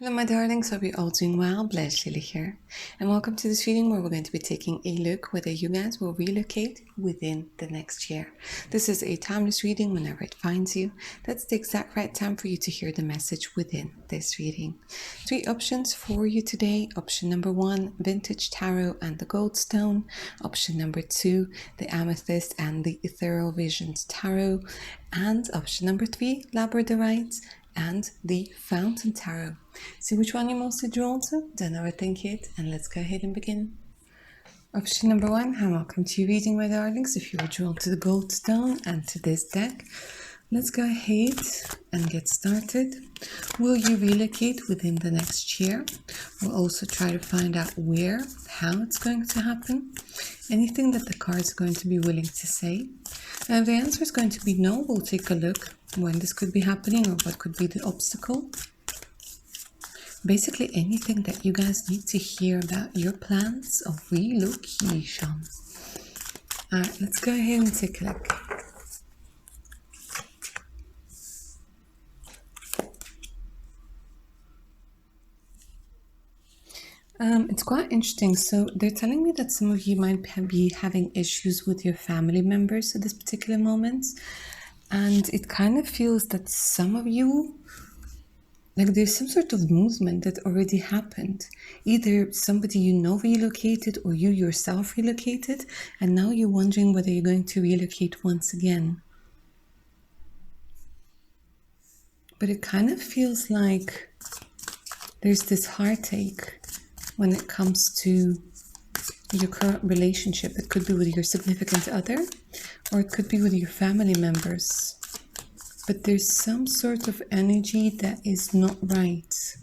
Hello my darlings, hope you're all doing well. Bless Lily here. And welcome to this reading where we're going to be taking a look whether you guys will relocate within the next year. This is a timeless reading whenever it finds you. That's the exact right time for you to hear the message within this reading. 3 options for you today. Option number 1, Vintage Tarot and the Goldstone. Option number 2, the Amethyst and the Ethereal Visions Tarot. And option number 3, Labradorite and the Fountain Tarot. See which one you're mostly drawn to? Don't overthink it, and let's go ahead and begin. Option number 1, and welcome to your reading, my darlings. If you were drawn to the Goldstone and to this deck, let's go ahead and get started. Will you relocate within the next year? We'll also try to find out where, how it's going to happen, anything that the cards are going to be willing to say. And if the answer is going to be no, we'll take a look when this could be happening or what could be the obstacle. Basically anything that you guys need to hear about your plans of relocation. Alright, let's go ahead and take a look. It's quite interesting. So they're telling me that some of you might be having issues with your family members at this particular moment. And it kind of feels that some of you, like there's some sort of movement that already happened. Either somebody you know relocated or you yourself relocated. And now you're wondering whether you're going to relocate once again. But it kind of feels like there's this heartache when it comes to your current relationship. It could be with your significant other or it could be with your family members. But there's some sort of energy that is not right.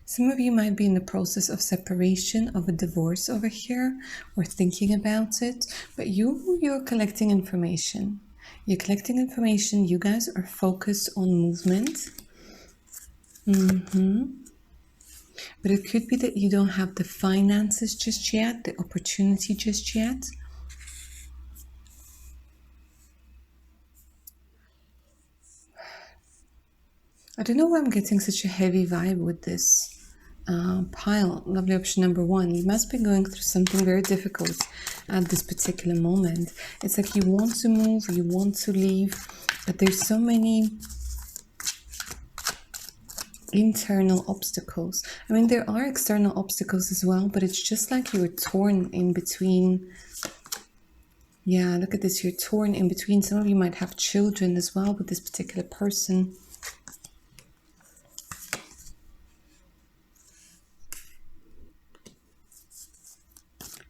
Some of you might be in the process of separation, of a divorce over here, or thinking about it, but you're collecting information. You're collecting information. You guys are focused on movement. But it could be that you don't have the finances just yet, the opportunity just yet. I don't know why I'm getting such a heavy vibe with this pile. Lovely option number 1. You must be going through something very difficult at this particular moment. It's like you want to move, you want to leave, but there's so many internal obstacles. I mean, there are external obstacles as well, but it's just like you're torn in between. Yeah, look at this. You're torn in between. Some of you might have children as well with this particular person.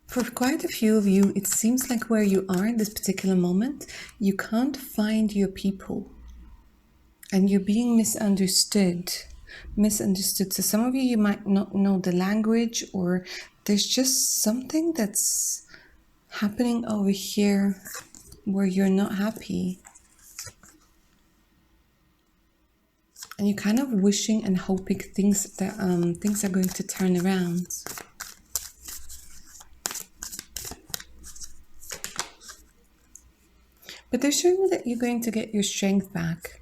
For quite a few of you, it seems like where you are in this particular moment, you can't find your people and you're being misunderstood. So some of you might not know the language, or there's just something that's happening over here where you're not happy. And you're kind of wishing and hoping things are going to turn around. But they're showing me that you're going to get your strength back.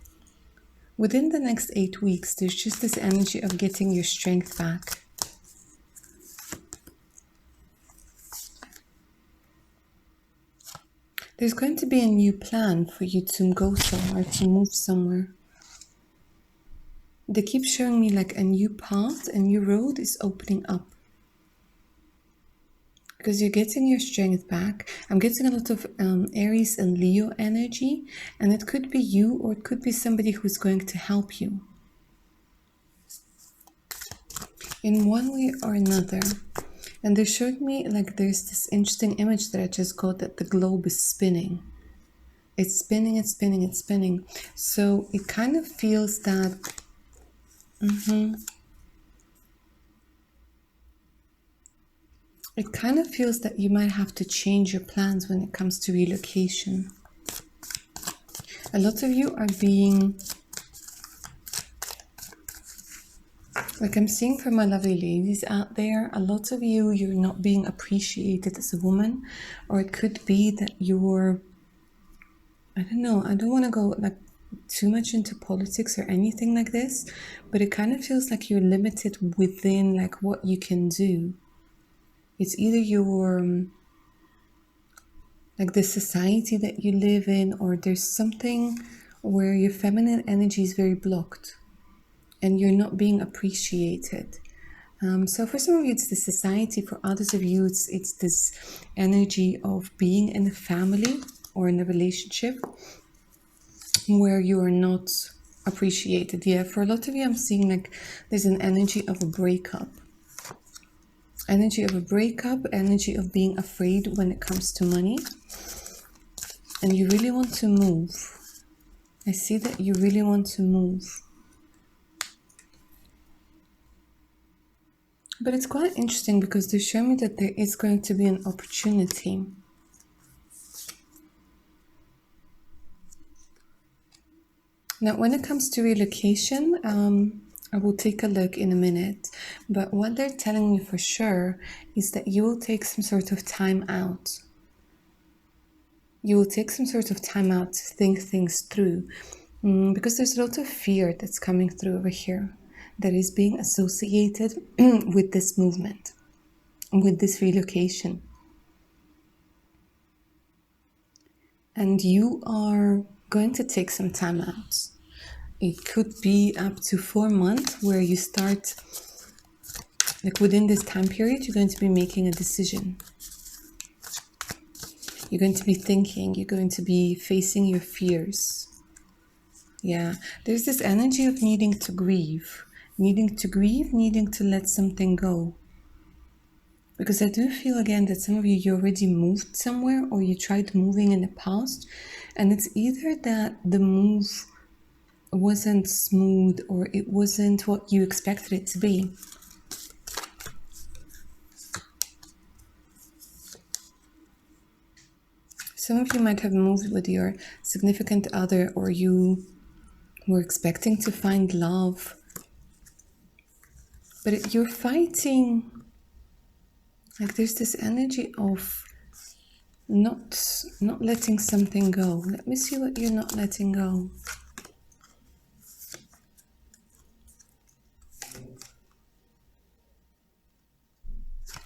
Within the next 8 weeks, there's just this energy of getting your strength back. There's going to be a new plan for you to go somewhere, to move somewhere. They keep showing me like a new path, a new road is opening up. Because you're getting your strength back. I'm getting a lot of Aries and Leo energy, and it could be you or it could be somebody who's going to help you in one way or another. And they showed me like there's this interesting image that I just got, that the globe is spinning. It's spinning, it's spinning, it's spinning. So it kind of feels that it kind of feels that you might have to change your plans when it comes to relocation. A lot of you are being, like I'm seeing for my lovely ladies out there, a lot of you, you're not being appreciated as a woman, or it could be that you're, I don't know, I don't want to go like too much into politics or anything like this, but it kind of feels like you're limited within like what you can do. It's either your like the society that you live in, or there's something where your feminine energy is very blocked and you're not being appreciated. So for some of you, it's the society. For others of you, it's this energy of being in a family or in a relationship where you are not appreciated. Yeah, for a lot of you, I'm seeing like there's an energy of a breakup. Energy of a breakup, energy of being afraid when it comes to money. And you really want to move. I see that you really want to move. But it's quite interesting because they show me that there is going to be an opportunity. Now, when it comes to relocation, I will take a look in a minute. But what they're telling me for sure is that you will take some sort of time out. You will take some sort of time out to think things through. Because there's a lot of fear that's coming through over here that is being associated with this movement, with this relocation. And you are going to take some time out. It could be up to 4 months where you start, like within this time period, you're going to be making a decision. You're going to be thinking, you're going to be facing your fears. Yeah, there's this energy of needing to grieve, needing to let something go. Because I do feel again that some of you already moved somewhere or you tried moving in the past, and it's either that the move wasn't smooth or it wasn't what you expected it to be. Some of you might have moved with your significant other, or you were expecting to find love, but you're fighting. Like there's this energy of not letting something go. Let me see what you're not letting go.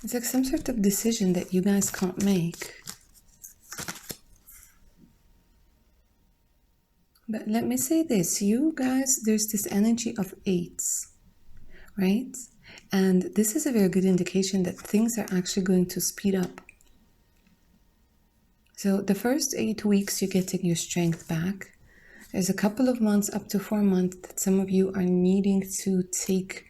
It's like some sort of decision that you guys can't make. But let me say this, you guys, there's this energy of eights, right? And this is a very good indication that things are actually going to speed up. So the first 8 weeks, you're getting your strength back. There's a couple of months, up to 4 months, that some of you are needing to take,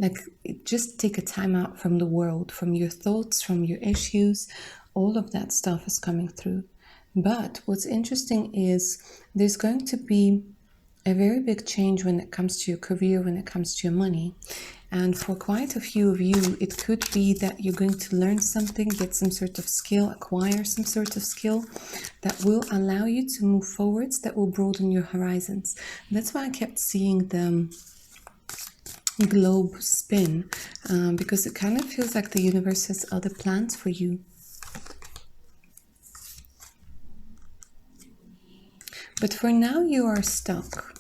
like, just take a time out from the world, from your thoughts, from your issues. All of that stuff is coming through. But what's interesting is there's going to be a very big change when it comes to your career, when it comes to your money. And for quite a few of you, it could be that you're going to learn something, get some sort of skill, acquire some sort of skill that will allow you to move forwards, that will broaden your horizons. That's why I kept seeing the globe spin, because it kind of feels like the universe has other plans for you. But for now, you are stuck.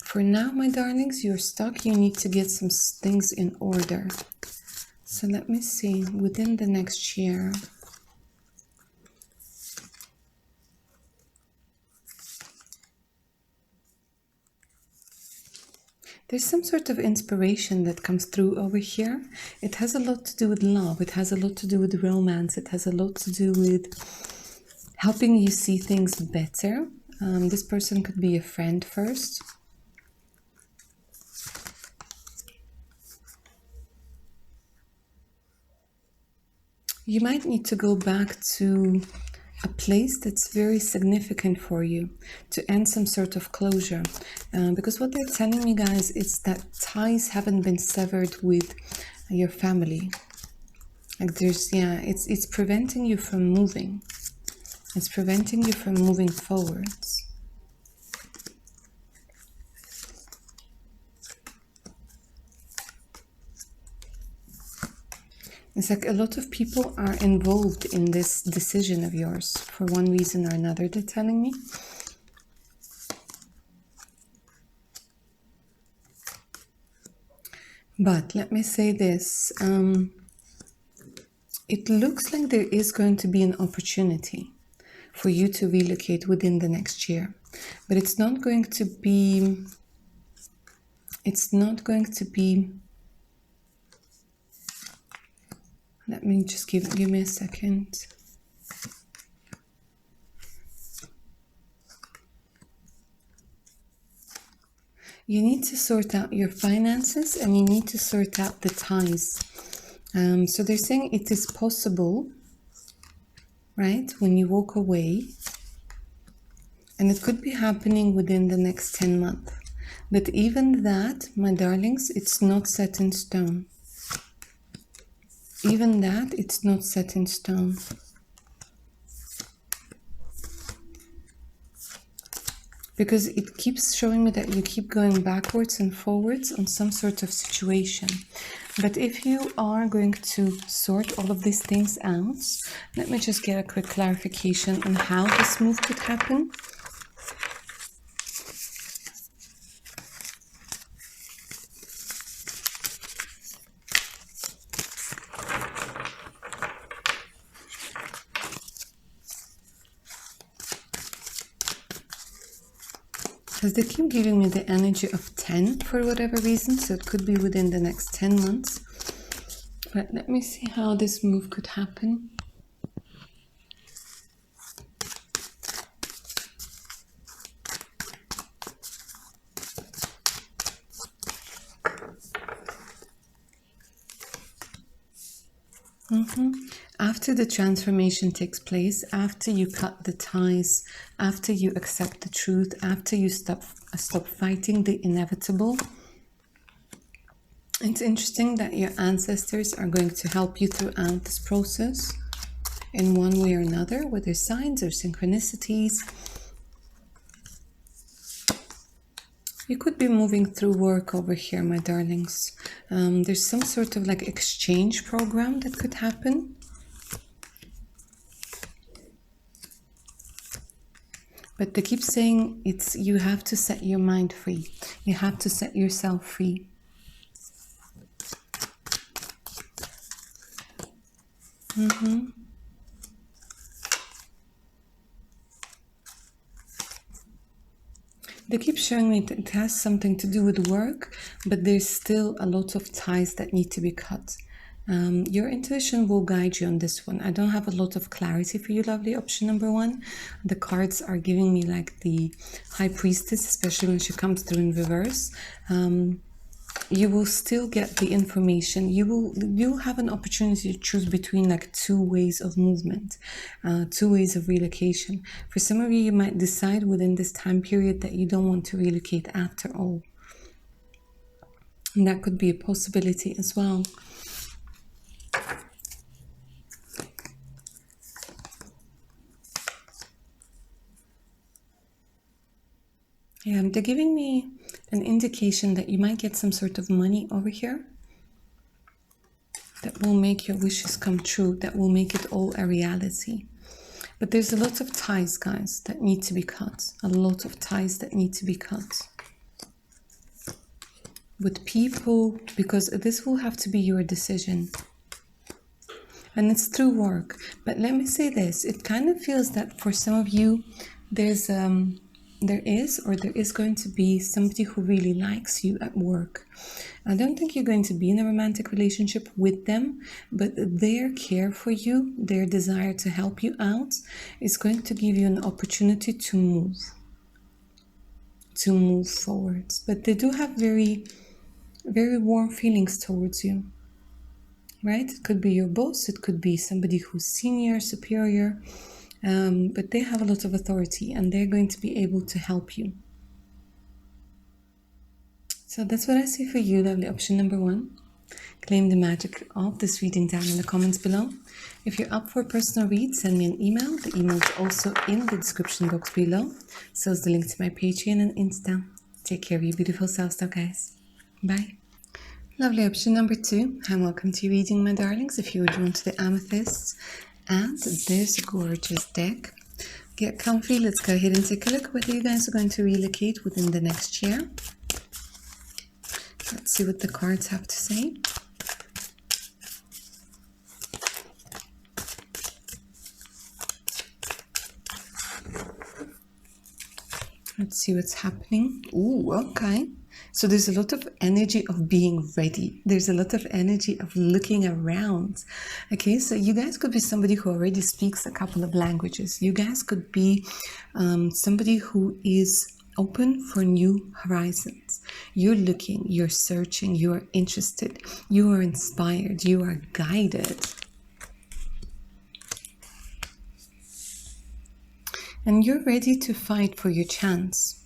For now, my darlings, you're stuck. You need to get some things in order. So let me see, within the next year. There's some sort of inspiration that comes through over here. It has a lot to do with love. It has a lot to do with romance. It has a lot to do with helping you see things better. This person could be a friend first. You might need to go back to a place that's very significant for you to end some sort of closure. Because what they're telling me, guys, is that ties haven't been severed with your family. Like there's, yeah, it's preventing you from moving. It's preventing you from moving forwards. It's like a lot of people are involved in this decision of yours for one reason or another, they're telling me. But let me say this. It looks like there is going to be an opportunity for you to relocate within the next year. But it's not going to be... Let me just give me a second. You need to sort out your finances and you need to sort out the ties. So they're saying it is possible, right, when you walk away, and it could be happening within the next 10 months. But even that, my darlings, it's not set in stone. Even that, it's not set in stone. Because it keeps showing me that you keep going backwards and forwards on some sort of situation. But if you are going to sort all of these things out, let me just get a quick clarification on how this move could happen. Because they keep giving me the energy of 10 for whatever reason, so it could be within the next 10 months. But let me see how this move could happen. After the transformation takes place, after you cut the ties, after you accept the truth, after you stop fighting the inevitable, it's interesting that your ancestors are going to help you throughout this process in one way or another, whether signs or synchronicities. You could be moving through work over here, my darlings. There's some sort of like exchange program that could happen. But they keep saying you have to set your mind free. You have to set yourself free. They keep showing me that it has something to do with work, but there's still a lot of ties that need to be cut. Your intuition will guide you on this one. I don't have a lot of clarity for you, lovely option number one. The cards are giving me like the High Priestess, especially when she comes through in reverse. You will still get the information. You'll have an opportunity to choose between like two ways of movement, two ways of relocation. For some of you, you might decide within this time period that you don't want to relocate after all. And that could be a possibility as well. Yeah, they're giving me an indication that you might get some sort of money over here that will make your wishes come true, that will make it all a reality. But there's a lot of ties, guys, that need to be cut. A lot of ties that need to be cut. With people, because this will have to be your decision. And it's through work. But let me say this, it kind of feels that for some of you, there is going to be somebody who really likes you at work. I don't think you're going to be in a romantic relationship with them, but their care for you, their desire to help you out is going to give you an opportunity to move forwards. But they do have very, very warm feelings towards you, right? It could be your boss, it could be somebody who's senior, superior, but they have a lot of authority and they're going to be able to help you. So that's what I see for you, lovely option number one. Claim the magic of this reading down in the comments below. If you're up for a personal read, send me an email. The email is also in the description box below. So is the link to my Patreon and Insta. Take care of your beautiful selves, though, guys. Bye. Lovely option number 2. And welcome to your reading, my darlings. If you were drawn to the amethysts and this gorgeous deck, get comfy. Let's go ahead and take a look whether you guys are going to relocate within the next year. Let's see what the cards have to say. Let's see what's happening. Ooh, okay. So there's a lot of energy of being ready. There's a lot of energy of looking around. Okay, so you guys could be somebody who already speaks a couple of languages. You guys could be somebody who is open for new horizons. You're looking, you're searching, you are interested, you are inspired, you are guided. And you're ready to fight for your chance.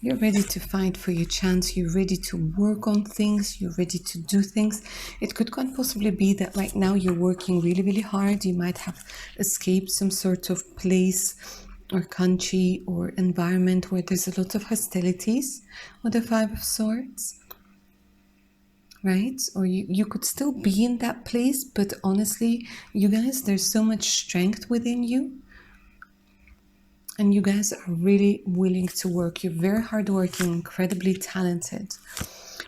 You're ready to fight for your chance. You're ready to work on things. You're ready to do things. It could quite possibly be that right now you're working really, really hard. You might have escaped some sort of place or country or environment where there's a lot of hostilities with the Five of Swords. Right? Or you could still be in that place, but honestly, you guys, there's so much strength within you. And you guys are really willing to work. You're very hardworking, incredibly talented.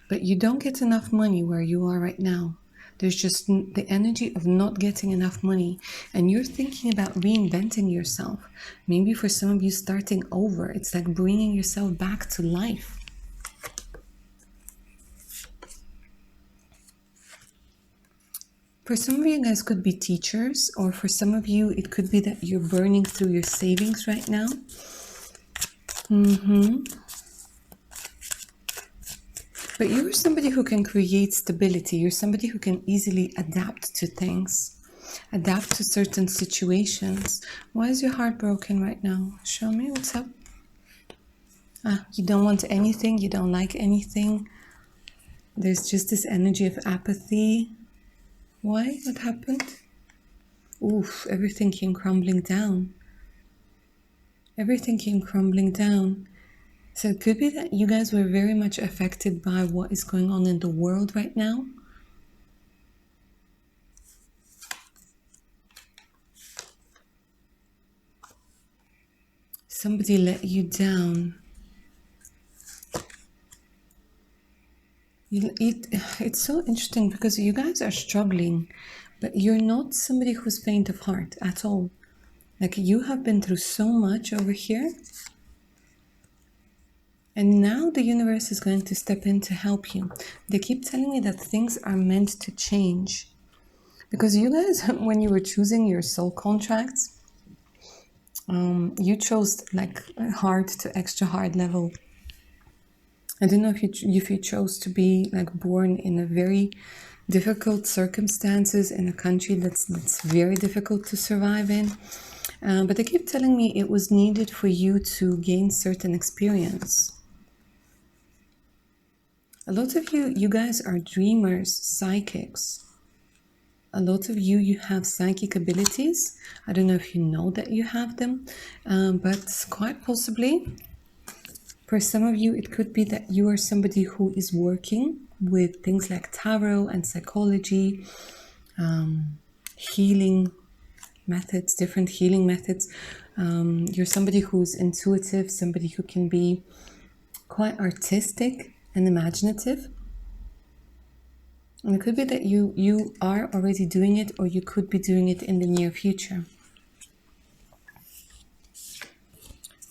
But you don't get enough money where you are right now. There's just the energy of not getting enough money. And you're thinking about reinventing yourself. Maybe for some of you, starting over. It's like bringing yourself back to life. For some of you guys could be teachers, or for some of you, it could be that you're burning through your savings right now. But you're somebody who can create stability. You're somebody who can easily adapt to things, adapt to certain situations. Why is your heart broken right now? Show me what's up. You don't want anything. You don't like anything. There's just this energy of apathy. Why? What happened? Oof, everything came crumbling down. Everything came crumbling down. So it could be that you guys were very much affected by what is going on in the world right now. Somebody let you down. It's so interesting because you guys are struggling, but you're not somebody who's faint of heart at all. Like, you have been through so much over here. And now the universe is going to step in to help you. They keep telling me that things are meant to change. Because you guys, when you were choosing your soul contracts, you chose like hard to extra hard level. I don't know if you chose to be like born in a very difficult circumstances in a country that's very difficult to survive in. But they keep telling me it was needed for you to gain certain experience. A lot of you guys are dreamers, psychics. A lot of you have psychic abilities. I don't know if you know that you have them, but quite possibly, for some of you, it could be that you are somebody who is working with things like tarot and psychology, healing methods, different healing methods. You're somebody who's intuitive, somebody who can be quite artistic and imaginative. And it could be that you are already doing it, or you could be doing it in the near future.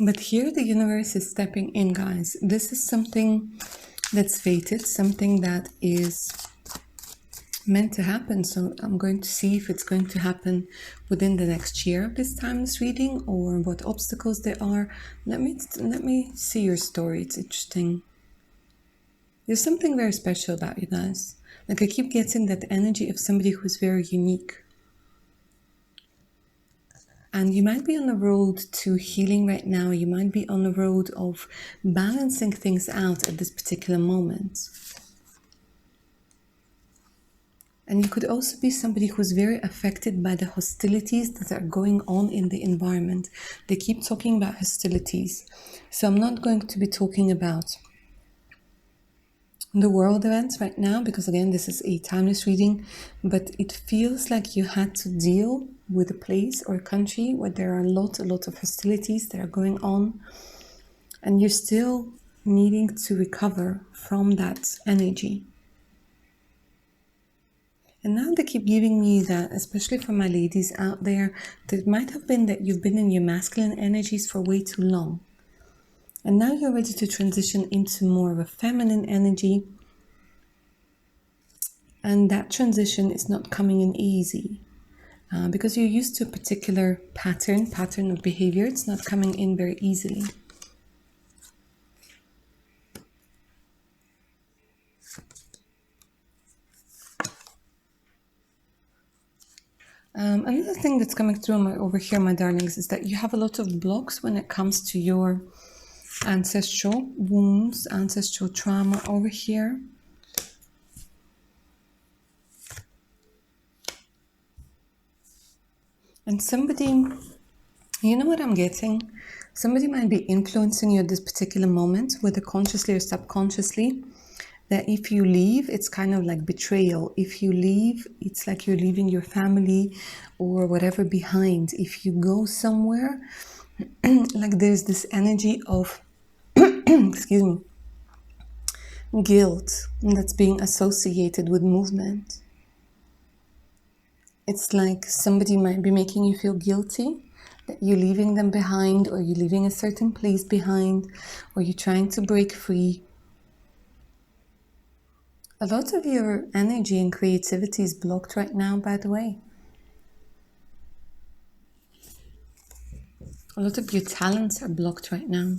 But here the universe is stepping in, guys. This is something that's fated, something that is meant to happen. So I'm going to see if it's going to happen within the next year of this timeless reading, or what obstacles there are. Let me see your story. It's interesting. There's something very special about you guys. Like, I keep getting that energy of somebody who's very unique. And you might be on the road to healing right now. You might be on the road of balancing things out at this particular moment. And you could also be somebody who's very affected by the hostilities that are going on in the environment. They keep talking about hostilities. So I'm not going to be talking about the world events right now, because again, this is a timeless reading, but it feels like you had to deal with a place or a country where there are a lot of hostilities that are going on, and you're still needing to recover from that energy. And now they keep giving me that, especially for my ladies out there, that it might have been that you've been in your masculine energies for way too long. And now you're ready to transition into more of a feminine energy. And that transition is not coming in easy. Because you're used to a particular pattern of behavior, it's not coming in very easily. Another thing that's coming through over here, my darlings, is that you have a lot of blocks when it comes to your ancestral wounds, ancestral trauma over here. And somebody, you know what I'm getting? Somebody might be influencing you at this particular moment, whether consciously or subconsciously, that if you leave, it's kind of like betrayal. If you leave, it's like you're leaving your family or whatever behind. If you go somewhere, like there's this energy of, excuse me, guilt that's being associated with movement. It's like somebody might be making you feel guilty that you're leaving them behind, or you're leaving a certain place behind, or you're trying to break free. A lot of your energy and creativity is blocked right now, by the way. A lot of your talents are blocked right now.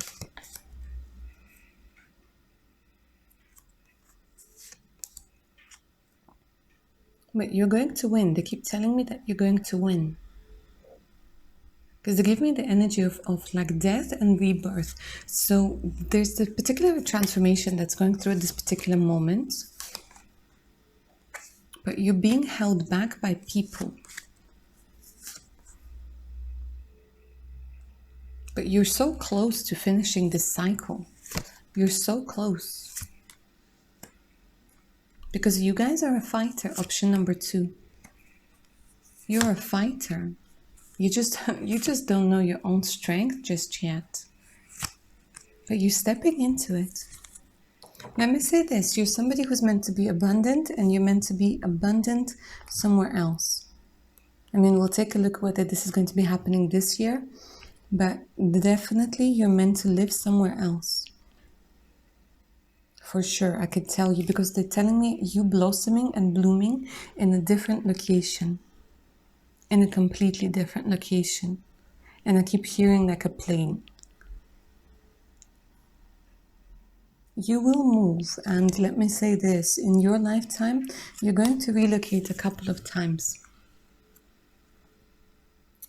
But you're going to win. They keep telling me that you're going to win. Because they give me the energy of like death and rebirth. So there's the particular transformation that's going through at this particular moment. But you're being held back by people. But you're so close to finishing this cycle. You're so close. Because you guys are a fighter, option number 2. You're a fighter. You just don't know your own strength just yet. But you're stepping into it. Let me say this, you're somebody who's meant to be abundant, and you're meant to be abundant somewhere else. I mean, we'll take a look whether this is going to be happening this year, but definitely you're meant to live somewhere else. For sure, I could tell you, because they're telling me you blossoming and blooming in a different location. In a completely different location. And I keep hearing like a plane. You will move, and let me say this, in your lifetime, you're going to relocate a couple of times.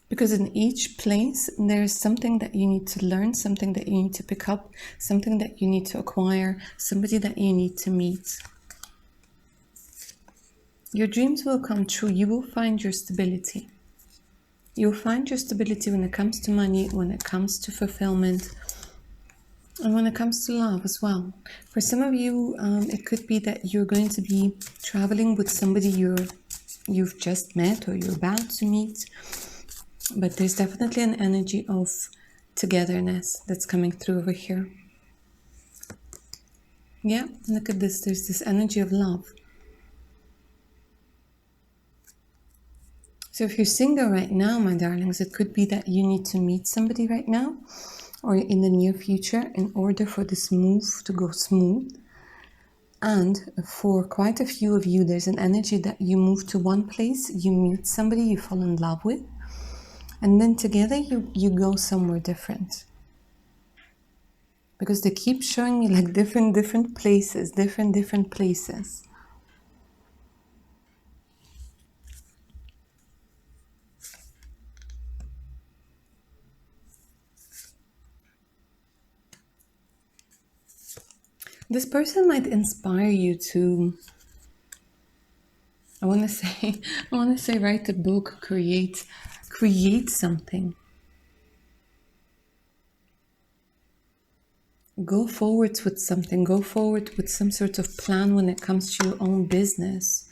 Because in each place, there's something that you need to learn, something that you need to pick up, something that you need to acquire, somebody that you need to meet. Your dreams will come true. You will find your stability. You'll find your stability when it comes to money, when it comes to fulfillment, and when it comes to love as well. For some of you, it could be that you're going to be traveling with somebody you've just met or you're about to meet. But there's definitely an energy of togetherness that's coming through over here. Yeah, look at this. There's this energy of love. So if you're single right now, my darlings, it could be that you need to meet somebody right now or in the near future in order for this move to go smooth. And for quite a few of you, there's an energy that you move to one place, you meet somebody you fall in love with, and then together you go somewhere different. Because they keep showing me like different places, different places. This person might inspire you to, I want to say write a book, create something. go forward with something. Go forward with some sort of plan when it comes to your own business.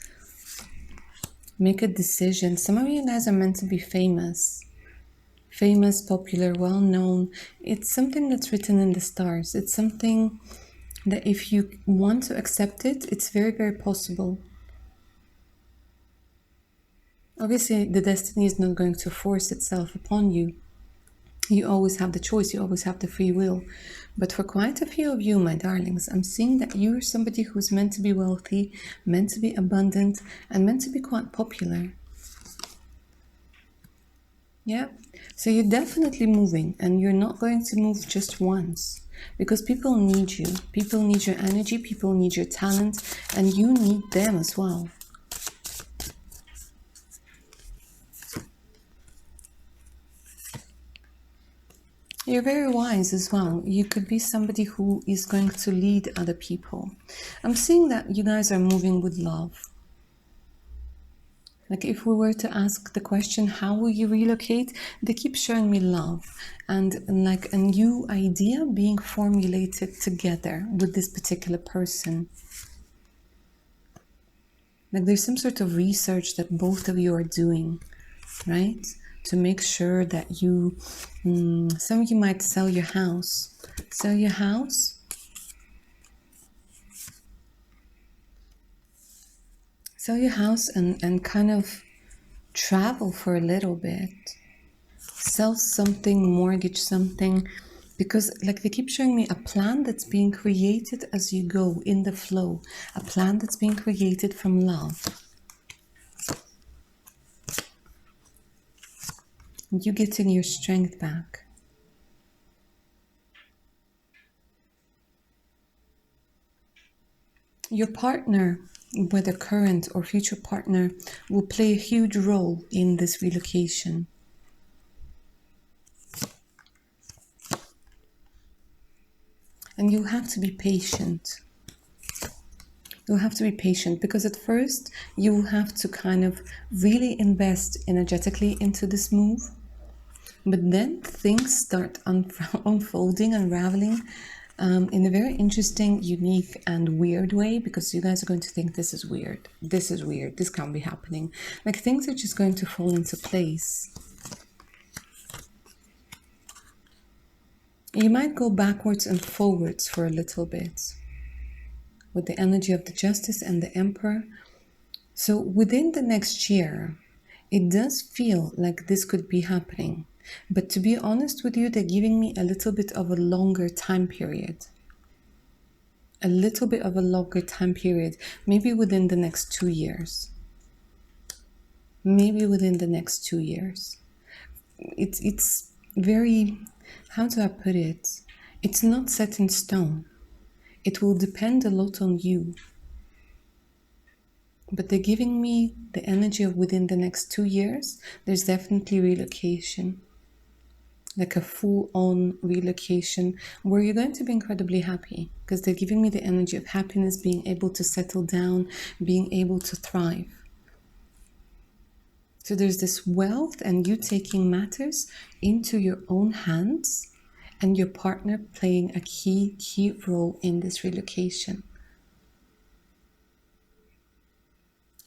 Make a decision. Some of you guys are meant to be famous. Famous, popular, well-known. It's something that's written in the stars. It's something that if you want to accept it, it's very, very possible. Obviously, the destiny is not going to force itself upon you. You always have the choice. You always have the free will. But for quite a few of you, my darlings, I'm seeing that you're somebody who's meant to be wealthy, meant to be abundant, and meant to be quite popular. Yeah, so you're definitely moving, and you're not going to move just once, because people need you. People need your energy, people need your talent, and you need them as well. You're very wise as well. You could be somebody who is going to lead other people. I'm seeing that you guys are moving with love. Like if we were to ask the question, how will you relocate? They keep showing me love and like a new idea being formulated together with this particular person. Like there's some sort of research that both of you are doing, right? To make sure that you, some of you might sell your house. Sell your house. Sell your house and kind of travel for a little bit. Sell something, mortgage something, because like they keep showing me a plan that's being created as you go in the flow. A plan that's being created from love. You getting your strength back. Your partner, whether current or future partner, will play a huge role in this relocation. And you have to be patient. You'll have to be patient because at first you will have to kind of really invest energetically into this move. But then things start unfolding, unraveling in a very interesting, unique, and weird way, because you guys are going to think this is weird. This is weird. This can't be happening. Like things are just going to fall into place. You might go backwards and forwards for a little bit with the energy of the Justice and the Emperor. So within the next year, it does feel like this could be happening. But to be honest with you, they're giving me a little bit of a longer time period. A little bit of a longer time period, maybe within the next 2 years. Maybe within the next 2 years. It's very, how do I put it? It's not set in stone. It will depend a lot on you. But they're giving me the energy of within the next 2 years, there's definitely relocation. Like a full-on relocation where you're going to be incredibly happy, because they're giving me the energy of happiness, being able to settle down, being able to thrive. So there's this wealth and you taking matters into your own hands and your partner playing a key role in this relocation.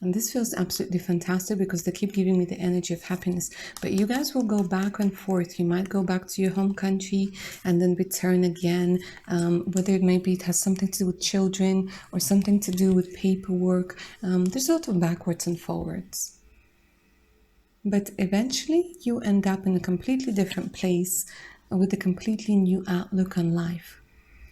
And this feels absolutely fantastic because they keep giving me the energy of happiness. But you guys will go back and forth. You might go back to your home country and then return again, whether it maybe it has something to do with children or something to do with paperwork. There's a lot of backwards and forwards. But eventually you end up in a completely different place with a completely new outlook on life.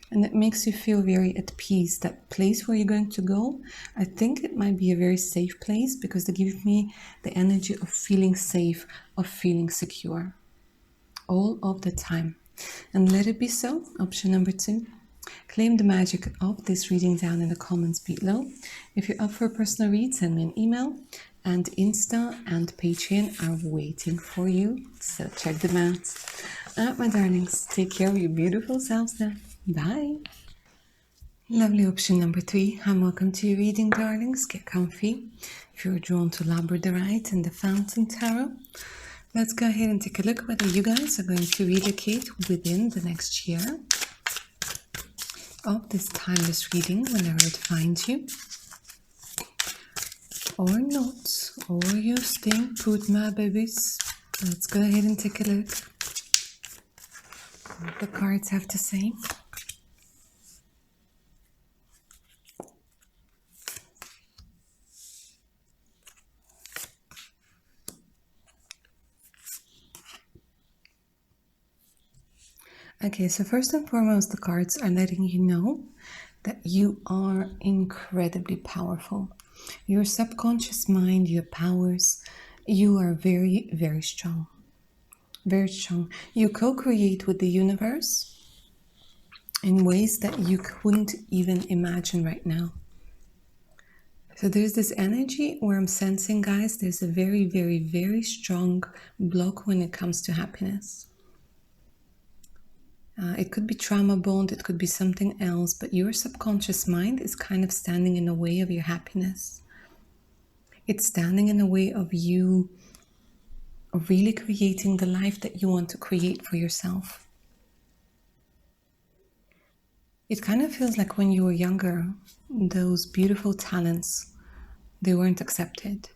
And it makes you feel very at peace. That place where you're going to go, I think it might be a very safe place because they give me the energy of feeling safe, of feeling secure. All of the time. And let it be so. Option number 2. Claim the magic of this reading down in the comments below. If you're up for a personal read, send me an email. And Insta and Patreon are waiting for you. So check them out. Alright, my darlings. Take care of your beautiful selves now. Bye. Lovely option number 3. And welcome to your reading, darlings. Get comfy. If you're drawn to Labradorite and the Fountain Tarot, let's go ahead and take a look whether you guys are going to relocate within the next year. of this timeless reading whenever it finds you. Or not, or you're staying put, my babies. Let's go ahead and take a look what the cards have to say. Okay, so first and foremost, the cards are letting you know that you are incredibly powerful. Your subconscious mind, your powers, you are very, very strong. Very strong. You co-create with the universe in ways that you couldn't even imagine right now. So there's this energy where I'm sensing, guys, there's a very, very, very strong block when it comes to happiness. It could be trauma bond, it could be something else, but your subconscious mind is kind of standing in the way of your happiness. It's standing in the way of you really creating the life that you want to create for yourself. It kind of feels like when you were younger, those beautiful talents, they weren't accepted.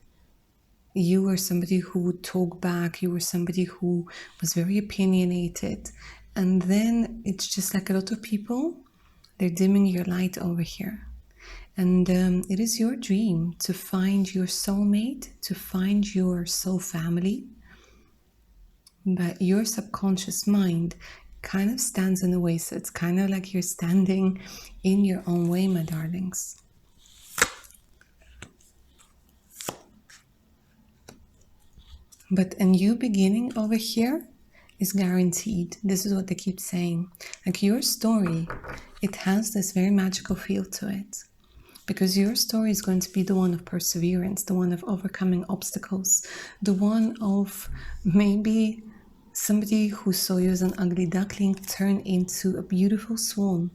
You were somebody who would talk back, you were somebody who was very opinionated, and then it's just like a lot of people, they're dimming your light over here. And it is your dream to find your soulmate, to find your soul family, but your subconscious mind kind of stands in the way. So it's kind of like you're standing in your own way, my darlings. But a new beginning over here is guaranteed. This is what they keep saying. Like your story, it has this very magical feel to it. Because your story is going to be the one of perseverance, the one of overcoming obstacles, the one of maybe somebody who saw you as an ugly duckling turn into a beautiful swan.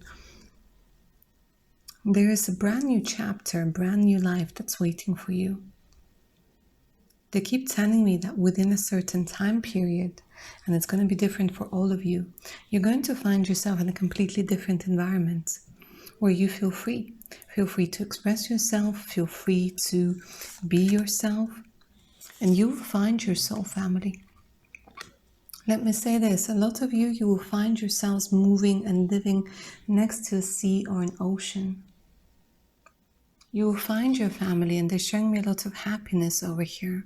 There is a brand new chapter, a brand new life that's waiting for you. They keep telling me that within a certain time period, and it's going to be different for all of you, you're going to find yourself in a completely different environment where you feel free. Feel free to express yourself, feel free to be yourself, and you will find your soul family. Let me say this, a lot of you, you will find yourselves moving and living next to a sea or an ocean. You will find your family, and they're showing me a lot of happiness over here.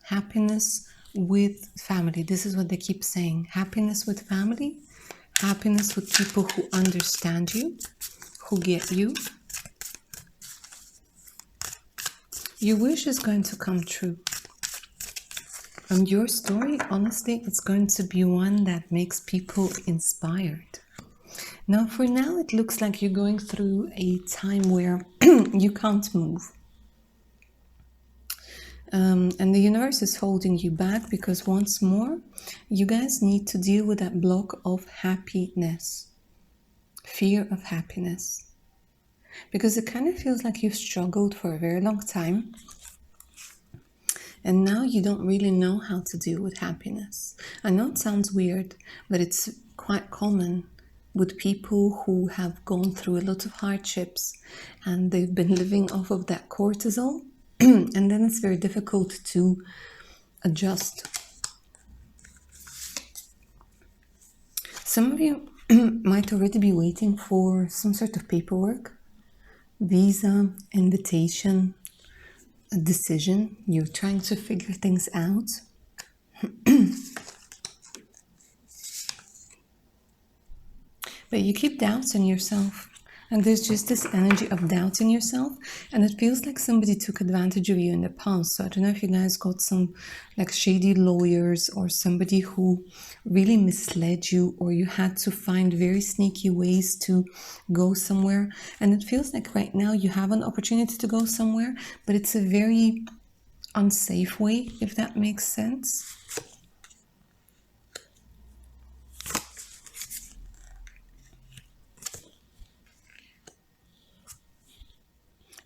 Happiness with family. This is what they keep saying. Happiness with family, happiness with people who understand you, who get you. Your wish is going to come true. And your story, honestly, it's going to be one that makes people inspired. Now, for now, it looks like you're going through a time where you can't move. And the universe is holding you back because once more, you guys need to deal with that block of happiness, fear of happiness. Because it kind of feels like you've struggled for a very long time. And now you don't really know how to deal with happiness. I know it sounds weird, but it's quite common with people who have gone through a lot of hardships and they've been living off of that cortisol. And then it's very difficult to adjust. Some of you might already be waiting for some sort of paperwork, visa, invitation, a decision. You're trying to figure things out. But you keep doubting yourself. And there's just this energy of doubting yourself. And it feels like somebody took advantage of you in the past. So I don't know if you guys got some like shady lawyers or somebody who really misled you, or you had to find very sneaky ways to go somewhere. And it feels like right now you have an opportunity to go somewhere, but it's a very unsafe way, if that makes sense.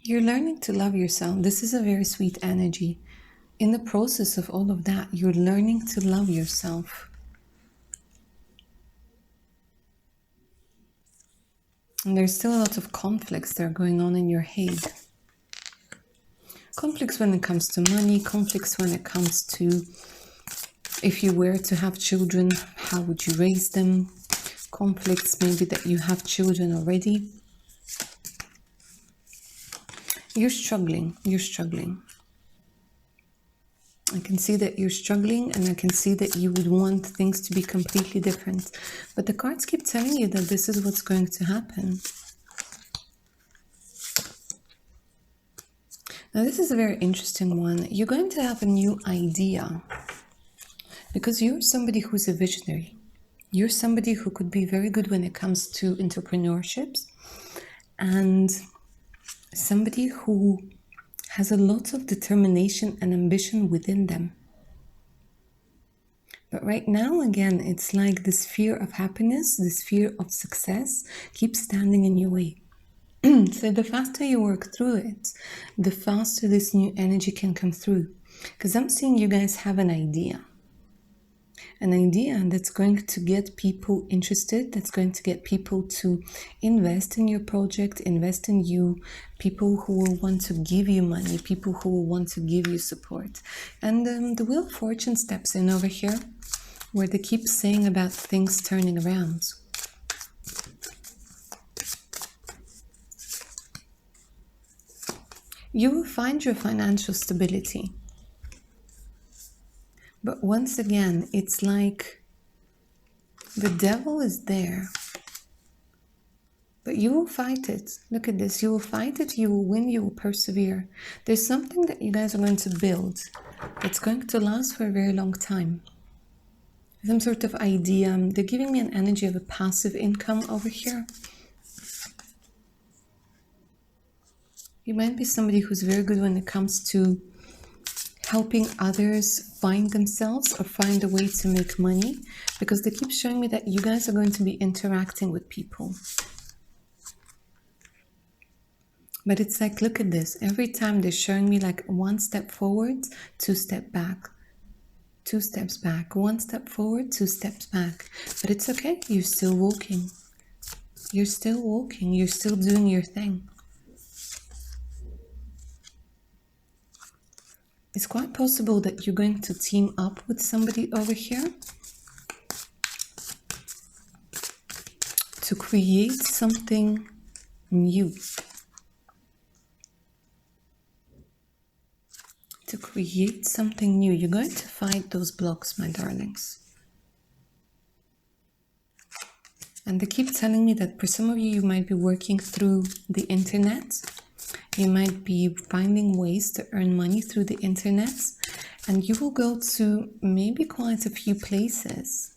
You're learning to love yourself. This is a very sweet energy. In the process of all of that, you're learning to love yourself. And there's still a lot of conflicts that are going on in your head. Conflicts when it comes to money, conflicts when it comes to if you were to have children, how would you raise them? Conflicts maybe that you have children already. You're struggling. You're struggling. I can see that you're struggling, and I can see that you would want things to be completely different. But the cards keep telling you that this is what's going to happen. Now, this is a very interesting one. You're going to have a new idea because you're somebody who's a visionary. You're somebody who could be very good when it comes to entrepreneurships, and somebody who has a lot of determination and ambition within them. But right now, again, it's like this fear of happiness, this fear of success keeps standing in your way. So the faster you work through it, the faster this new energy can come through. Because I'm seeing you guys have an idea that's going to get people interested, that's going to get people to invest in your project, invest in you, people who will want to give you money, people who will want to give you support. And the Wheel of Fortune steps in over here, where they keep saying about things turning around. You will find your financial stability. But once again, it's like the devil is there. But you will fight it. Look at this. You will fight it. You will win. You will persevere. There's something that you guys are going to build that's going to last for a very long time. Some sort of idea. They're giving me an energy of a passive income over here. You might be somebody who's very good when it comes to helping others find themselves or find a way to make money, because they keep showing me that you guys are going to be interacting with people. But it's like, look at this. Every time they're showing me like 1 step forward, 2 steps back. 2 steps back. 1 step forward, 2 steps back. But it's okay. You're still walking. You're still walking. You're still doing your thing. It's quite possible that you're going to team up with somebody over here to create something new. To create something new. You're going to fight those blocks, my darlings. And they keep telling me that for some of you, you might be working through the internet. You might be finding ways to earn money through the internet, and you will go to maybe quite a few places.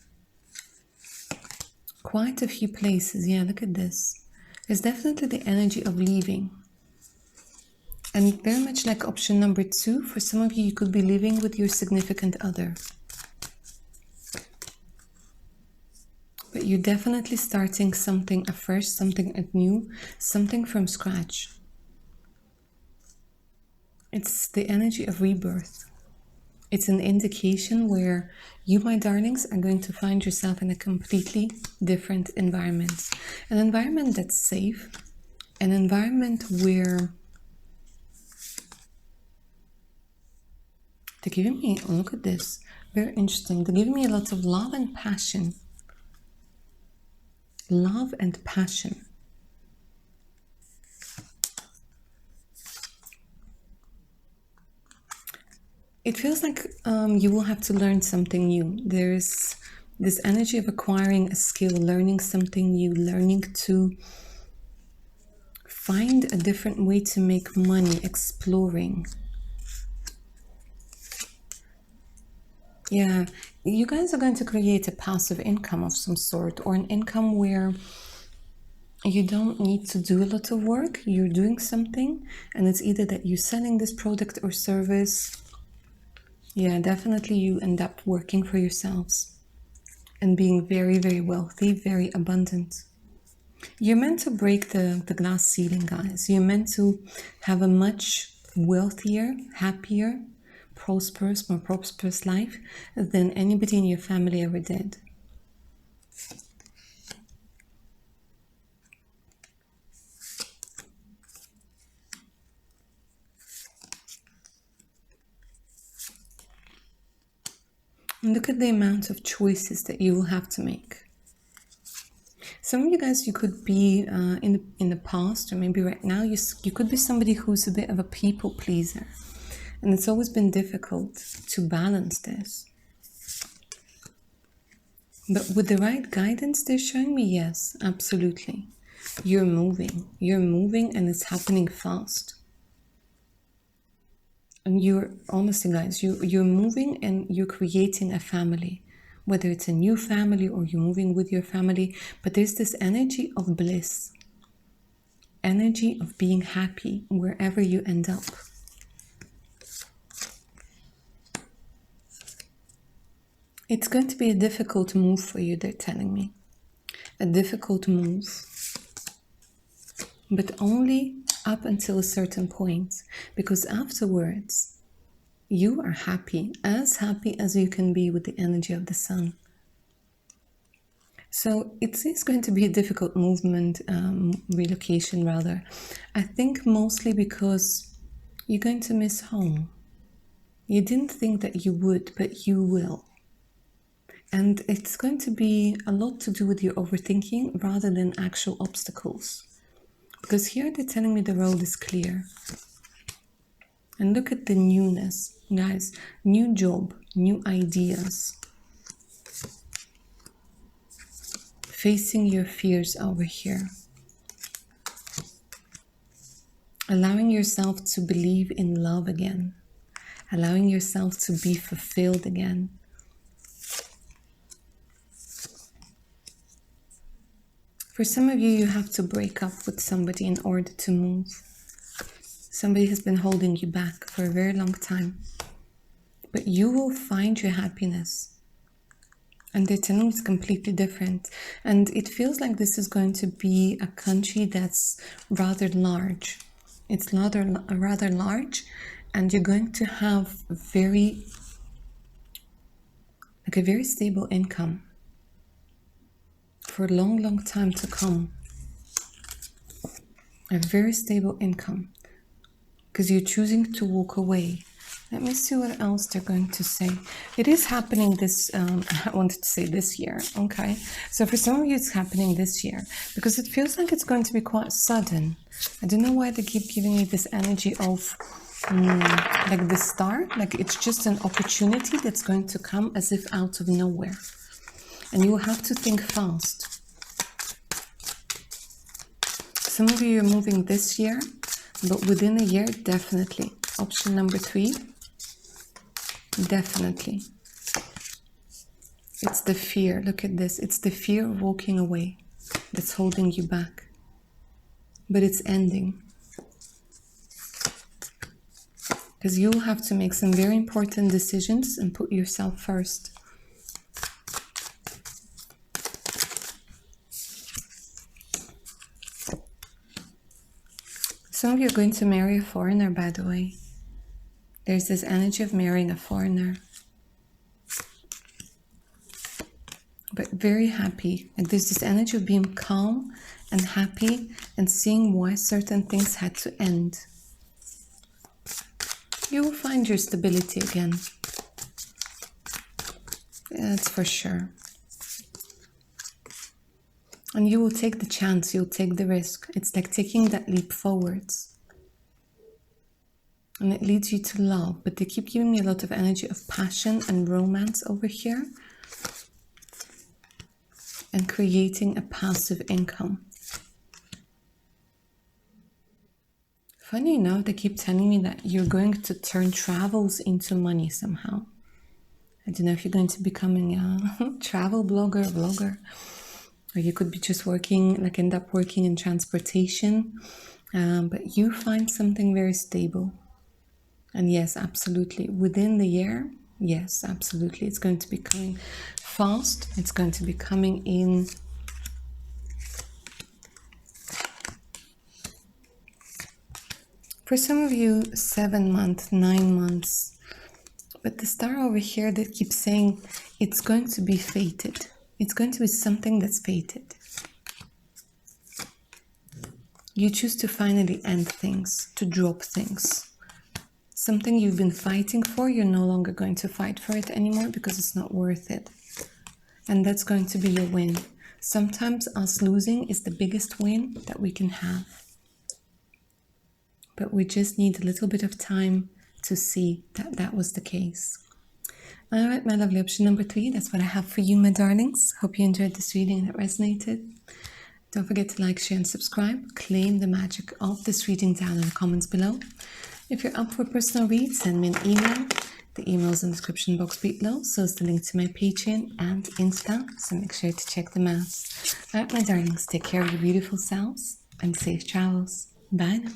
Quite a few places. Yeah, look at this. There's definitely the energy of leaving. And very much like option number 2, for some of you, you could be living with your significant other. But you're definitely starting something afresh, something anew, something from scratch. It's the energy of rebirth. It's an indication where you, my darlings, are going to find yourself in a completely different environment. An environment that's safe, an environment where they're giving me, look at this, very interesting. They're giving me a lot of love and passion. Love and passion. It feels like you will have to learn something new. There's this energy of acquiring a skill, learning something new, learning to find a different way to make money, exploring. Yeah, you guys are going to create a passive income of some sort, or an income where you don't need to do a lot of work. You're doing something, and it's either that you're selling this product or service. Yeah, definitely you end up working for yourselves and being very, very wealthy, very abundant. You're meant to break the glass ceiling, guys. You're meant to have a much wealthier, happier, more prosperous life than anybody in your family ever did. Look at the amount of choices that you will have to make. Some of you guys, you could be in the past, or maybe right now, you could be somebody who's a bit of a people pleaser. And it's always been difficult to balance this. But with the right guidance, they're showing me, yes, absolutely. You're moving. You're moving and it's happening fast. And you're, honestly guys, you're moving and you're creating a family. Whether it's a new family or you're moving with your family. But there's this energy of bliss. Energy of being happy wherever you end up. It's going to be a difficult move for you, they're telling me. A difficult move. But only up until a certain point. Because afterwards, you are happy as you can be with the energy of the sun. So it is going to be a difficult movement, relocation rather. I think mostly because you're going to miss home. You didn't think that you would, but you will. And it's going to be a lot to do with your overthinking rather than actual obstacles. Because here they're telling me the road is clear. And look at the newness, guys. New job, new ideas. Facing your fears over here. Allowing yourself to believe in love again. Allowing yourself to be fulfilled again. For some of you, you have to break up with somebody in order to move. Somebody has been holding you back for a very long time. But you will find your happiness. And they're telling me it's completely different. And it feels like this is going to be a country that's rather large. It's rather large. And you're going to have a very stable income. For a long, long time to come. A very stable income. Because you're choosing to walk away. Let me see what else they're going to say. It is happening this, I wanted to say this year, okay? So for some of you, it's happening this year. Because it feels like it's going to be quite sudden. I don't know why they keep giving me this energy of, like the star. Like it's just an opportunity that's going to come as if out of nowhere. And you will have to think fast. Some of you are moving this year, but within a year, definitely. Option number 3, definitely. It's the fear. Look at this. It's the fear of walking away that's holding you back. But it's ending. Because you will have to make some very important decisions and put yourself first. Some of you are going to marry a foreigner, by the way. There's this energy of marrying a foreigner. But very happy. Like there's this energy of being calm and happy and seeing why certain things had to end. You will find your stability again. That's for sure. And you will take the chance, you'll take the risk. It's like taking that leap forwards. And it leads you to love. But they keep giving me a lot of energy of passion and romance over here. And creating a passive income. Funny enough, they keep telling me that you're going to turn travels into money somehow. I don't know if you're going to be becoming a travel vlogger. Or you could be just working, like end up working in transportation. But you find something very stable. And yes, absolutely. Within the year, yes, absolutely. It's going to be coming fast. It's going to be coming in. For some of you, 7 months, 9 months. But the star over here that keeps saying it's going to be fated. It's going to be something that's fated. You choose to finally end things, to drop things. Something you've been fighting for, you're no longer going to fight for it anymore because it's not worth it. And that's going to be your win. Sometimes us losing is the biggest win that we can have. But we just need a little bit of time to see that that was the case. All right, my lovely, option number 3, that's what I have for you, my darlings. Hope you enjoyed this reading and it resonated. Don't forget to like, share, and subscribe. Claim the magic of this reading down in the comments below. If you're up for a personal read, send me an email. The email is in the description box below, so is the link to my Patreon and Insta, so make sure to check them out. All right, my darlings, take care of your beautiful selves and safe travels. Bye now.